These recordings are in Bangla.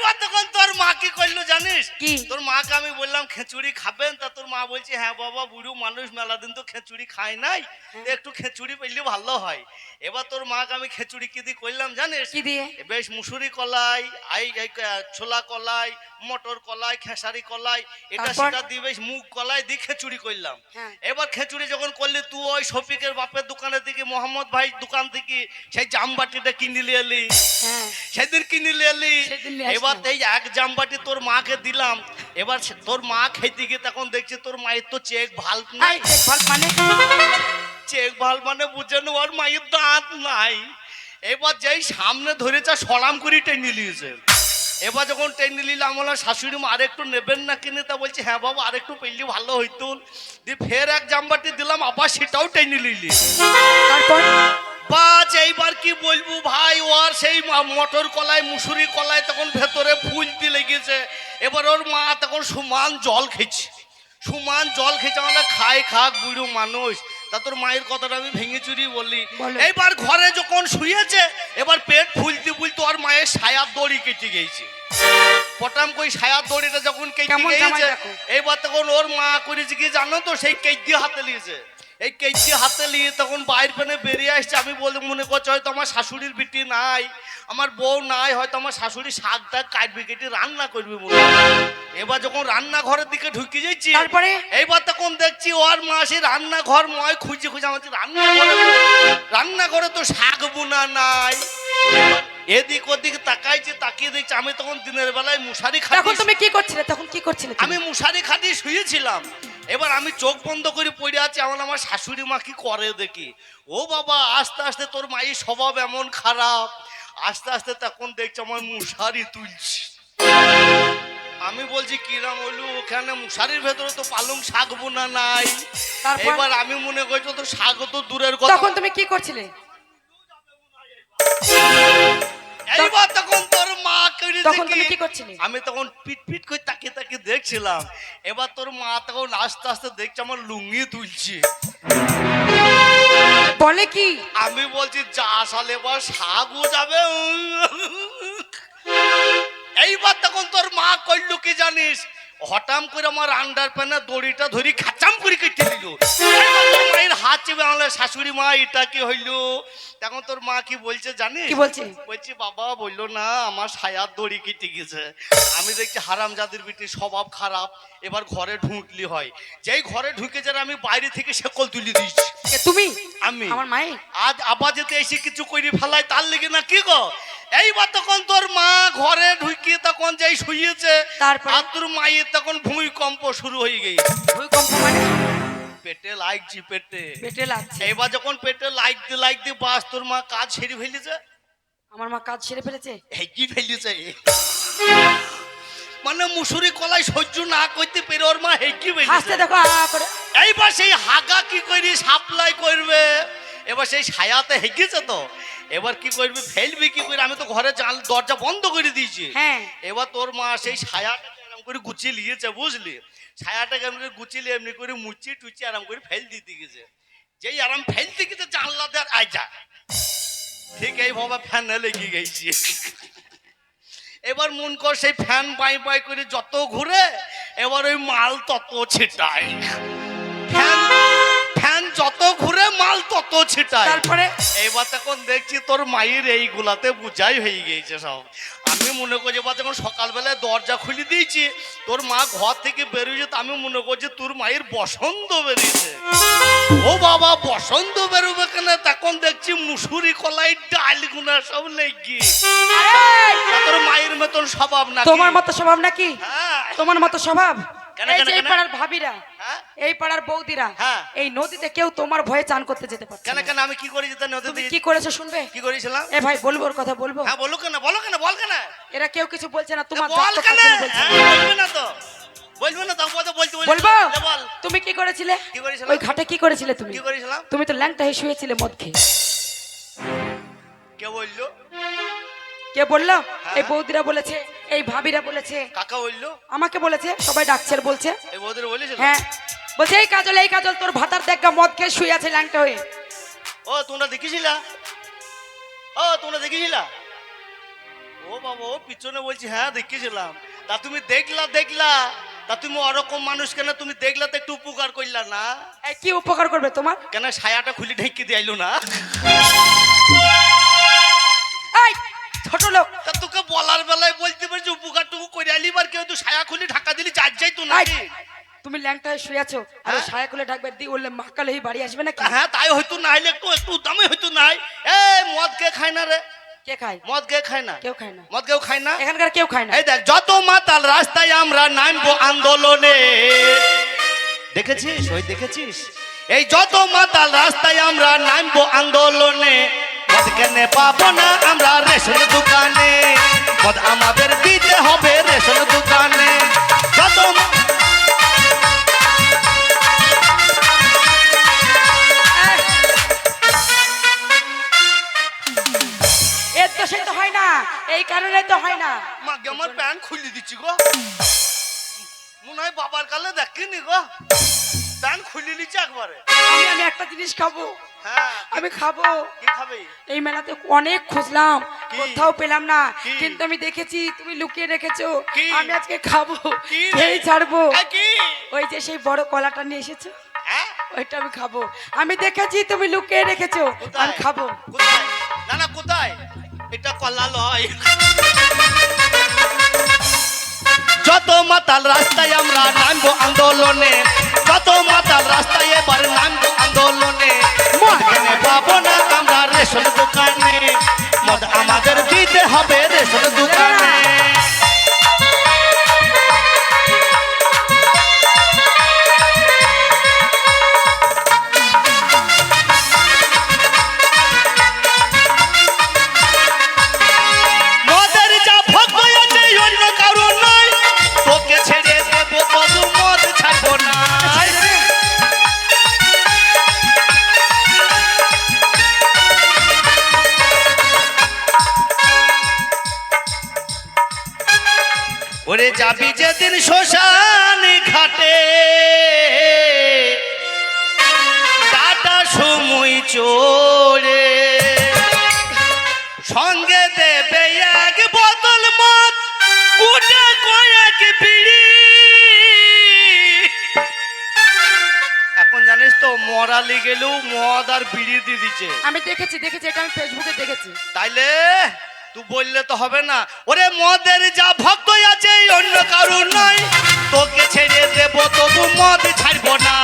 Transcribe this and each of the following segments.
এইবার তখন তোর মা কি করলো জানিস? কি? তোর মাকে আমি বললাম খিচুড়ি খাবেন, তা তোর মা বলছে হ্যাঁ বাবা, বুড়ো মানুষ মেলা দিন তো খিচুড়ি খায় নাই, তো একটু খিচুড়ি পেলে ভালো হয়। এবার তোর মাকে আমি খিচুড়ি কি দিয়ে করলাম জানিস? কি দিয়ে? বেশ মুসুরি কলাই, ছোলা কলাই, মটর কলাই, খেসারি কলাই, এটা তারপর? সেটা দিয়ে বেশ মুগ কলাই দিয়ে খিচুড়ি করলাম। হ্যাঁ। এবার খিচুড়ি যখন করলি, তুই ওই শফিকের বাপের দোকানের দিকে, মোহাম্মদ ভাই দোকান থেকে সেই জামবাটিটা কিনে নিয়ে এলি। হ্যাঁ, সেদিন কিনে নিয়ে এলি। সেদিন নিয়ে আসলাম। এবার এই এক জামবাটি তোর মাকে দিলাম। এবার তোর মা খেতে গিয়ে তখন দেখছি তোর মায়ের তো চেক ভাল নাই। এই দেখ ভাল মানে চেক ভাল মানে বুঝেন, ওর মায়ের দাঁত নাই। এবার যেই সামনে ধরেছে সলাম করে টেনে নিয়েছে। এবার যখন টেনে নিলাম, আমার শাশুড়ি মা আরেকটু নেবেন না কিনে, তা বলছে হ্যাঁ বাবা আরেকটু পেলে ভালো হইতো। দিয়ে ফের এক জামবাটি দিলাম, আবার সেটাও টেনে নিলি। তারপর বাজ এইবার কি বলবো ভাই, ওর সেই মটর কলাই মুসুরি কলাই তখন ভেতরে ফুলতে লেগেছে। এবার ওর মা তখন সমান জল খেয়েছে, সমান জল খেয়েছে। আমরা খাই খাক বুড়ো মানুষ, তা তোর মায়ের কথাটা আমি ভেঙে চুরি বললি। বলো। এইবার ঘরে যখন শুয়েছে, এবার পেট ফুলতে ফুলতে ওর মায়ের সায়ার দড়ি কেটে গেছে। পটাম কই সায়ার দড়িটা যখন কেটে কেমন জামাই গেছে, দেখো। এবার তখন ওর মা করেছে কি জানো তো, সেই কেটে হাতে নিয়েছে। এই কেজি হাতে নিয়ে তখন বাইর পেনে বেরিয়ে আসছে। আমি বলে মনে করছি হয়তো আমার শাশুড়ির বিটি নাই, আমার বউ নাই, হয়তো আমার শাশুড়ি শাক টাক কাটবে, কেটে রান্না করবে মনে হয়। এবার যখন রান্নাঘরের দিকে ঢুকে যাচ্ছি, তারপরে? এইবার তখন দেখছি ওর মা সেই রান্নাঘর ময় খুঁজে খুঁজে আমার রান্নাঘরে তো শাক বোনা নাই। এদিক ওদিক তাকাইছে, তাকিয়ে দেখছি আমি তখন দিনের বেলায় মশারি তখন খাটি, তুমি কি করছিলে? তখন কি করছিলে তুমি? আমি মশারি খাটিয়ে শুয়েছিলাম। এবার আমি চোখ বন্ধ করে পড়ে আছি, আমার শাশুড়ি মা কি করে দেখি। ও বাবা, আস্তে আস্তে তোর মায়ের স্বভাব এমন খারাপ, আস্তে আস্তে তখন দেখছি আমার মশারি তুলছি। আমি বলছি কিরাম হইলু, ওখানে মশারির ভেতরে তো পালং শাক বোনা নাই। তারপর? এবার আমি মনে করছি তো শাক তো দূরের কথা। তখন তুমি কি করছিলে? এইবার তখন তোর মা করেছে তখন তুমি কি করছিলে? আমি তখন পিট পিট করে তাকিয়ে তাকিয়ে দেখছিলাম। এবার তোর মা তখন আস্তে আস্তে দেখছে আমার লুঙ্গি তুলছি। বলে কি? আমি বলছি যা সালে এবার শাকও যাবে। এইবার তখন তোর মা করলো কি জানিস, হঠাৎ করে আমার আন্ডার প্যানের দড়িটা ধরি খাচাম করে কেটে দিল। মায়ের হাত চেপে আমার শাশুড়ি মা এটা কি হইলো। তখন তোর মা কি বলছে জানিস? কি বলছে? বলছি বাবা বললো না আমার সায়ার দড়ি কেটে গেছে। আমি দেখছি হারামজাদির বিটির স্বভাব খারাপ। এবার ঘরে ঢুকলি হয়, যেই ঘরে ঢুকে যারা আমি বাইরে থেকে শেকল তুলে দিয়েছি। কে তুমি? আমি আমার মায়ের? আজ আবার যেতে এসে কিছু করে ফেলাই তার লেগে না কি গো। এইবার তখন তোর মা ঘরে ঢুকিয়ে তখন যেই শুয়েছে, তারপরে? আর তোর মায়ের তখন ভূমিকম্প শুরু হয়ে গেছে। ভূমিকম্প মানে? পেটে লাগছি, পেটে। পেটে লাগছে? এইবার যখন পেটে লাগতে লাগতে বাস তোর মা কাজ সেরে ফেলেছে। আমার মা কাজ সেরে ফেলেছে? এই কি ফেলেছে, মানে মুসুরি কলাই সহ্য না করতে পেরে ওর মা হেঁকি হাসতে ফেলেছে। দেখো আ করে। এইবার সেই হাগা কি করে সাপ্লাই করবে, এবার সেই ছায়াতে হেগেছে তো, এবার কি করবি, ফেলবি কি করে। আমি তো ঘরে দরজা বন্ধ করে দিয়েছি। হ্যাঁ। এবার তোর মা সেই ছায়াটাকে এরকম করে গুছিয়ে নিয়েছে, বুঝলি, ছায়াটাকে এমনি করে গুছিয়ে এমনি করে মুচি টুচি আরাম করে ফেল দিতে গেছে। যেই আরাম ফেলতে গেছে জানলা দেওয়ার আইজা ঠিক এইভাবে ফ্যানে লেগে গেছি। এবার মন কর সেই ফ্যান বাই বাই করে যত ঘুরে, এবার ওই মাল তত ছিটায়। ফ্যান ফ্যান যত ঘুরে মাল তত ছিটায়। তারপরে? এইবার তখন দেখছি তোর মায়ের এইগুলাতে বুঝাই হয়ে গেছে সব। আমি মনে করছি এবার যখন সকালবেলায় দরজা খুলে দিয়েছি, তোর মা ঘর থেকে বেরিয়েছে, তো আমি মনে করছি তোর মায়ের বসন্ত বেরিয়েছে। ও বাবা, বসন্ত বেরোবে কেন, তখন দেখছি মুসুরি কলাই ডাল গুনা সব লেগে। তোর মায়ের মতন স্বভাব না? তোমার মতো স্বভাব নাকি? হ্যাঁ। তোমার মতো স্বভাব? কেন, এই কেন, যে এই কেন? পাড়ার ভাবিরা, হ্যাঁ? এই পাড়ার বৌদিরা, হ্যাঁ। এই নদীতে কেউ তোমার ভয়ে চান করতে যেতে পারছে কেন না। কেন আমি কি করেছি তা নদীতে? তুমি কি করেছো শুনবে? কি করেছিলাম? এ ভাই বলবো, ওর কথা বলবো? হ্যাঁ বলো কেন, বলো কেন, বল কেন। এরা কেউ কিছু বলছে না, তোমার বল যত কেন, কথা বলছে। বলবে না তো, বলবে না তো, বলতে বলবো? বল। তুমি কি করেছিলে? কি করেছিলাম? ওই ঘাটে কি করেছিলে তুমি? কি করেছিলাম? তুমি তো ল্যাংটা হয়ে শুয়েছিলে মদ খেয়ে। কে বললো? কে বললো? হ্যাঁ। এই বৌদিরা বলেছে, এই ভাবিরা বলেছে, কাকা বললো? আমাকে বলেছে, সবাই ডাকছে আর বলছে। এই বৌদির বলেছিল? হ্যাঁ, বলছে এই কাজল, এই কাজল তোর ভাতার দেখা মদ খেয়ে শুয়ে আছে ল্যাংটা হয়ে। ও তোমরা দেখেছিলা? ও তোমরা দেখেছিলা? ও ও বাবা ও পিছনে বলছি হ্যাঁ দেখেছিলাম। তা তুমি দেখলা তা তুমি ওরকম মানুষ কেন, তুমি দেখলা তো একটু উপকার করলা না? এই কি উপকার করবে তোমার? কেন ছায়াটা খুলে ঢেকে দিয়ে আইলো না? এই ছোট লোক, তা তোকে বলার বেলায় বলতে পারছি উপকারটুকু করে আলি, বার কেউ তুই ছায়া খুলে ঢাকা দিলি যাই তো এই, নাকি? তুমি ল্যাংটা হয়ে শুয়ে আছো আর হ্যাঁ? ছায়া খুলে ডাকবে দি বললে মাকালে বাড়ি আসবে নাকি? হ্যাঁ তাই হয়তো না হলে একটু দামে হয়তো নাই। এ মদ কে খায় না রে? কে খায়? মদ কে খায় না? কেউ খায় না। মদ কেউ খায় না? এখানকার কেউ খায় না। এই দেখ যত মাতাল রাস্তায় আমরা নামবো আন্দোলনে, দেখেছিস ওই দেখেছিস? এই যত মাতাল রাস্তায় আমরা নামবো আন্দোলনে, মদ কেনে পাবো না আমরা রেশন দোকানে, মদ আমাদের দিতে হবে রেশন দোকানে। যত এর তো সে তো হয় না, এই কারণে তো হয় না। মাকে আমার প্যান্ট খুলে দিচ্ছি গো, মনে হয় বাবার কালে দেখিনি গো, প্যান্ট খুলে নিচ্ছে একবারে। আমি একটা জিনিস খাবো, হ্যাঁ আমি খাবো। কি খাবে? এই মেলাতে অনেক খুঁজলাম, কি? কোথাও পেলাম না, কি? কিন্তু আমি দেখেছি তুমি লুকিয়ে রেখেছো। কি? আমি আজকে খাবো, কি রে? খেয়ে ছাড়বো। কি? ওই যে সেই বড় কলাটা নিয়ে এসেছো, হ্যাঁ? ওইটা আমি খাবো। আমি দেখেছি তুমি লুকিয়ে রেখেছো, কোথায়? আমি খাবো। কোথায়? না না কোথায়? এটা কলা লয়। যত মাতাল রাস্তায় আমরা নামবো আন্দোলনে, যত মাতাল রাস্তায় এবার নামবো আন্দোলনে, মদ কেনে পাবো না আমরা রেশন দোকানে, মদ আমাদের দিতে হবে রেশন দোকানে। মদের যা ভক্ত আছে অন্য কারো নয়, তোকে ছেড়ে দেবো তবু মদ ছাড়বো না। ওরে যাবি যেদিন শ্মশান ঘাটে, কাটা সময় চড়ে, সঙ্গে দেবে এক বোতল মদ, গুটা কয়েক বিড়ি। এখন জানিস তো মরালি গেলেও মদ আর বিড়ি দিয়ে দিচ্ছে। আমি দেখেছি, এটা আমি ফেসবুকে দেখেছি। তাইলে তুই বললে তো হবে না। ওরে মদের যা ভক্ত আছে অন্য কারো নয়, তোকে ছেড়ে দেবো তবু মদ ছাড়বো না।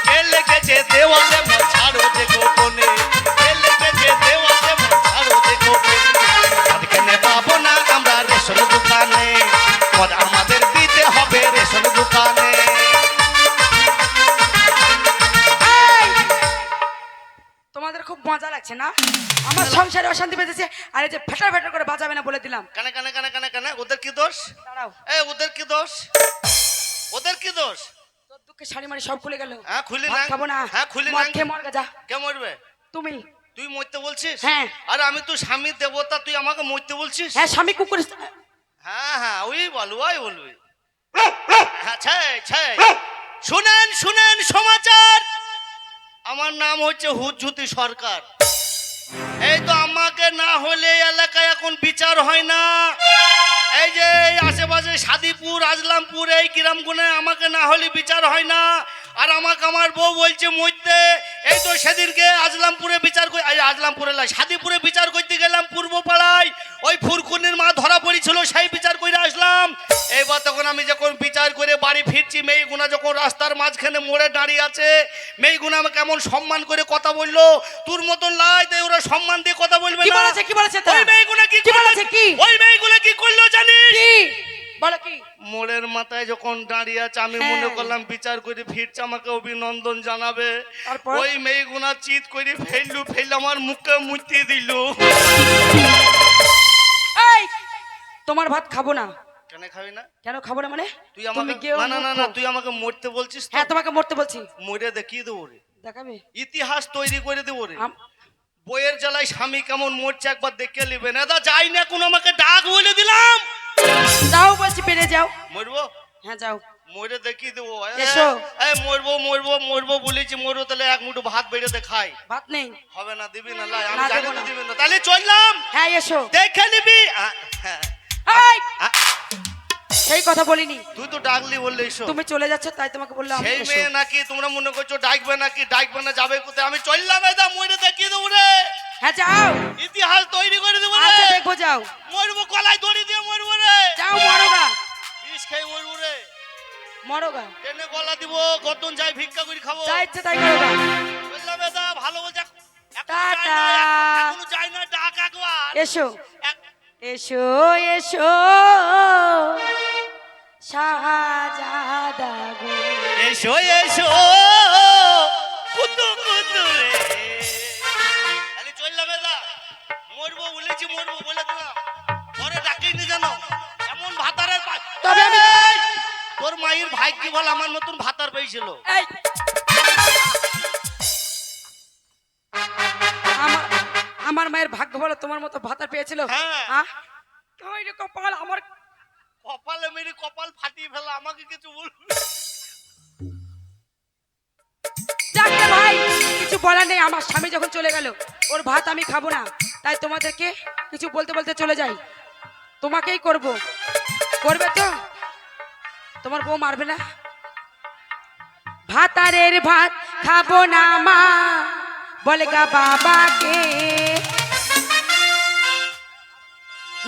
কে লেগেছে দেওয়ালে মদ ছাড়ো যে গোপনে, কে লেগেছে দেওয়ালে মদ ছাড়ো যে গোপনে, মদ কেনে পাবো না আমরা রেশন দোকানে, মদ আমাদের দিতে হবে রেশন দোকানে। এই, তোমাদের খুব মজা লাগছে না? আমার সংসারে অশান্তি বেঁধেছে, আর এই যে ফেটার ফেটার করে বাজাবে না বলে দিলাম। কানে কানে কানে কানে কানে ওদের কি দোষ? দাঁড়াও, ওদের কি দোষ? ওদের কি দোষ? তোর দুঃখে শাড়ি মারি সব খুলে গেল। হ্যাঁ খুলি ভাত না, খাবো না, হ্যাঁ খুলি মদ না। খেয়ে মরগা যা। কে মরবে? তুমি। তুই মরতে বলছিস? হ্যাঁ। আর আমি তো স্বামী দেবতা, তুই আমাকে মরতে বলছিস? হ্যাঁ, স্বামী কুকুর। হ্যাঁ হ্যাঁ ওই বলবো ওই বলবি। হ্যাঁ শুনেন শুনেন সমাচার, আমার নাম হচ্ছে হুজ্জুতি সরকার। এই তো আমাকে না হলে এলাকায় এখন বিচার হয় না। এই যে এই আশেপাশে সাদিপুর আজলামপুর এই কিরামগুনে আমাকে না হলে বিচার হয় না। আর আমাকে আমার বউ বলছে মরতে। এই তো সেদিনকে আজলামপুরে বিচার আজলামপুরে সাদিপুরে বিচার করতে গেলাম পূর্ব পাড়ায়, ওই ফুরকুনির মা ধরা পড়েছিল, সেই বিচার করে আসলাম। এইবার তখন আমি যখন বিচার করে বাড়ি ফিরছি, মেয়েগুনা যখন রাস্তার মাঝখানে মোড়ে দাঁড়িয়ে আছে, মেয়েগুনা আমাকে এমন সম্মান করে কথা বললো, তোর মতন লাই তাই ওরা সম্মান দিয়ে কথা বলবে কি না। বলেছে, কি বলেছে তারা? ওই মেয়েগুনা কি কি করলো? বলেছে, কি? ওই মেয়েগুলো কি করলো জানিস? কি বলো, কি? মোড়ের মাথায় যখন দাঁড়িয়ে আছে, আমি হ্যাঁ। মনে করলাম বিচার করে ফিরছে, আমাকে অভিনন্দন জানাবে। তারপর? ওই মেয়েগুনা চিৎ করে ফেললু আমার মুখে মুতে দিল। এই, তোমার ভাত খাবো না। কেন খাবি না? কেন খাবো না মানে? তুই আমাকে গেও না না না মূর্খ। না, তুই আমাকে মরতে বলছিস তো? হ্যাঁ, তোমাকে মরতে বলছি। মরে দেখিয়ে দেবো রে, দেখাবে? ইতিহাস তৈরি করে দেবো রে। আম- বইয়ের জ্বালায় স্বামী কেমন মরছে একবার দেখে নিবে না। দা যাই না কোন, আমাকে ডাক বলে দিলাম। যাও বলছি, বেরিয়ে যাও। মরবো? হ্যাঁ যাও। মরে দেখি দেবো এসো। মরবো মরবো মরবো বলেছি, মরবো তাহলে এক মুঠো ভাত বেড়ে খাই। ভাত নেই? হবে না, দিবি না লাই, আমি না, জানি দেবো তো না। দিবি না, তাহলে চললাম। হ্যাঁ এসো। দেখে নিবি। এই! সেই কথা বলিনি, তুই তো ডাকলি বললে এসো। তুমি চলে যাচ্ছ তাই তোমাকে বললাম সেই এসো। মেয়ে নাকি তোমরা মনে করছো ডাকবে নাকি, ডাকবে না, যাবে কোথায়? আমি চললাম, এদা মরে দেখিয়ে দেবো রে, হ্যাঁ যাও। ইতিহাস তৈরি করে দেবো রে। আচ্ছা দেখবো, যাও। মরবো, গলায় দড়ি দিয়ে মরবো রে, যাও মরোগা, বিষ খেয়ে মরবো রে, মরোগা। টেনে গলা দিব, গতন যাই ভিক্ষা করে খাবো। যা ইচ্ছে তাই করোগা। বললাম এদা ভালো বলছে, টাটা। এখনো যাই না, ডাক একবার। এসো এক- এসো এসো শাহজাদা গো। এসো এসো কুতু কুতু রে, তাহলে চললাম এদা, মরবো বলেছি, মরবো বলে দিলাম, পরে ডাকিনি জানো, এমন ভাতারের তবে আমি এই, তোর মায়ের ভাগ্য বল আমার মতন ভাতার পেয়েছিল। এই আমার আমার মায়ের ভাগ্য বলো তোমার মতো ভাতা পেয়েছিল। হ্যাঁ। ওই রে কপাল আমার। কপালে মেরে কপাল ফাটিয়ে ফেলা, আমাকে কিছু বলবি? যাক রে ভাই, কিছু বলার নেই। আমার স্বামী যখন চলে গেল, ওর ভাত আমি খাবো না, তাই তোমাদেরকে কিছু বলতে বলতে চলে যাই। তোমাকেই করব, করবে তো? তোমার বউ মারবে না? ভাতারের ভাত খাবো না মা বলগা বাবাকে,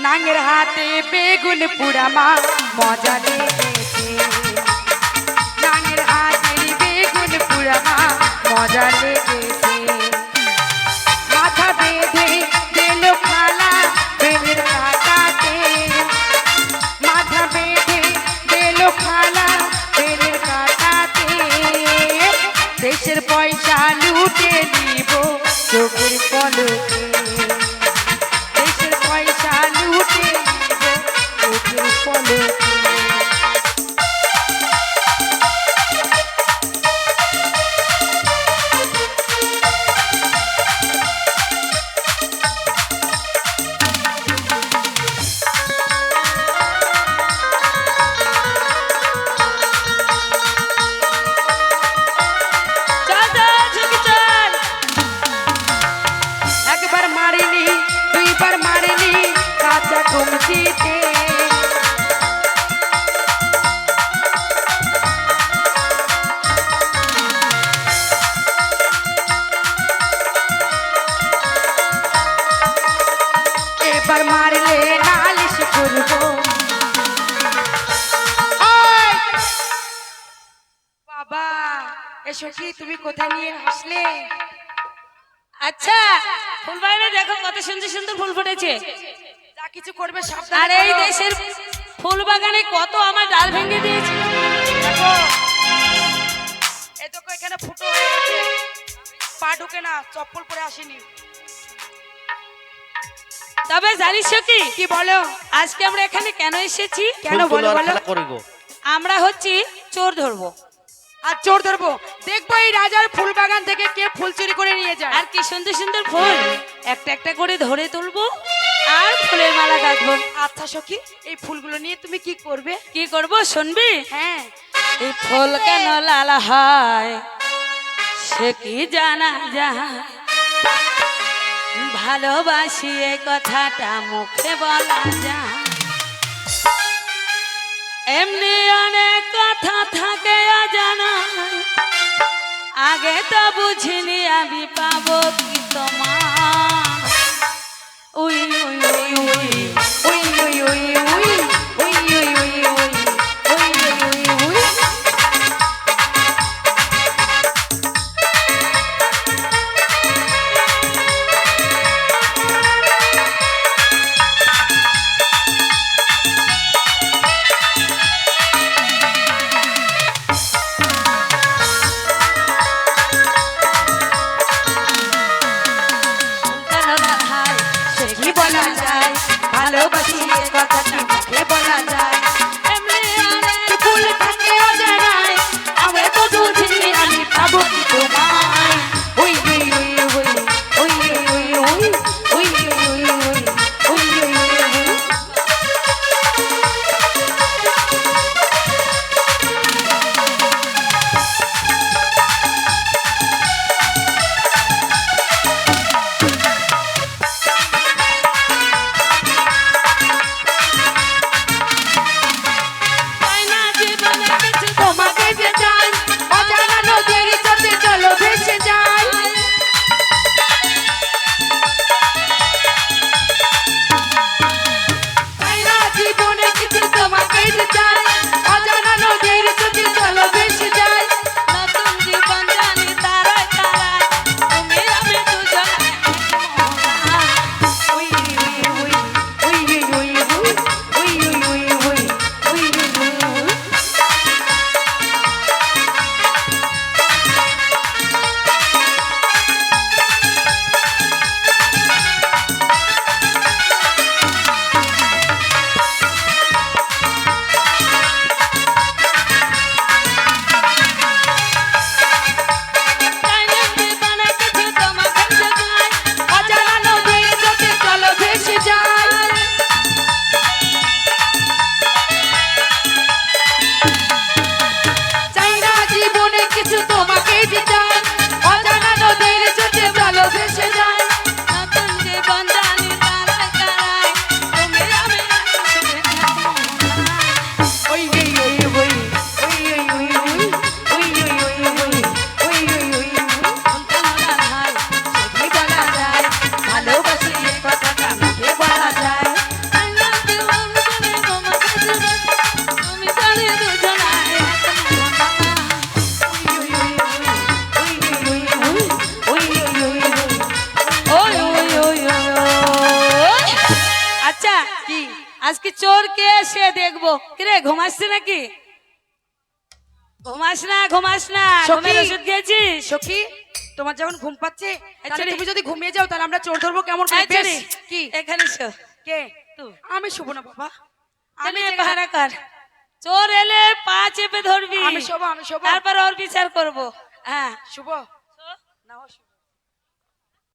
নাঙের হাতে বেগুন পুরা মা মজা লেগেছে, নাঙের হাতের বেগুন পুরা মা মজা লেগেছে, মাথা বেঁধে দিল খালা বেলের কাটাতে, মাথা বেঁধে দিল খালা বেলের কাটাতে, দেশের পয়সা লুটে নিব চোখের পলকে, দেশের পয়সা লুটে নিব চোখের পলকে। একবার মারিনি, দুইবার মারিনি কাঁচা কমচিতে, এবার মারলে নালিশ করবো। ওই! বাবা এসো, কি তুমি কোথায় নিয়ে আসলে? আচ্ছা, ফুল বাগানে দেখো কত সুন্দর সুন্দর ফুল ফুটেছে। যা কিছু করবে আর সাবধানে এই করো। দেশের ফুল বাগানে কত আমার ডাল ভেঙে দিয়েছে। দেখো, এই দেখো এখানে ফুটো হয়ে গেছে, পা ঢুকে না, চপ্পল পরে আসেনি। তবে জানিস কি, কি বলো? আজকে আমরা এখানে কেন এসেছি? কেন বলো বলো? আমরা হচ্ছি চোর ধরবো। আর চোর ধরবো, দেখবো এই রাজার ফুল বাগান থেকে কে ফুল চুরি করে নিয়ে যায়। আর কি সুন্দর সুন্দর ফুল একটা একটা করে ধরে তুলবো আর ফুলের মালা গাঁথবো। আচ্ছা সখী, এই ফুলগুলো নিয়ে তুমি কি করবে? কি করব শুনবি? হ্যাঁ। এই ফুল কেন লাল হয় সে কি জানা যায়, ভালোবাসি এই কথাটা মুখে বলা যায়, এমনি অনেক কথা থাকে অজানা, আগে তো বুঝিনি আমি পাবো কি তোমার। We we we we we we we we we we we we we we we we. কেন না হয় সে কি বলা যায়, ভালোবাসি এই কথাটা মুখে এসে দেখবো। কিরে ঘুমাচ্ছে নাকি? ঘুমাস না, ঘুমাস না, সখী। ঘুমের ওষুধ খেয়েছিস? সখী, তোমার যখন ঘুম পাচ্ছে তাহলে চলি। তুমি যদি ঘুমিয়ে যাও তাহলে আমরা চোর ধরবো কেমন করে? এই চলি। বেশ, কি এখানে শো। কে? তুই। আমি শুভ না বাবা, আমি জেগে পাহারা কর। চোর এলে পা চেপে ধরবি, আমি শোবো, আমি শোবো। তারপর ওর বিচার করব। হ্যাঁ শুভ,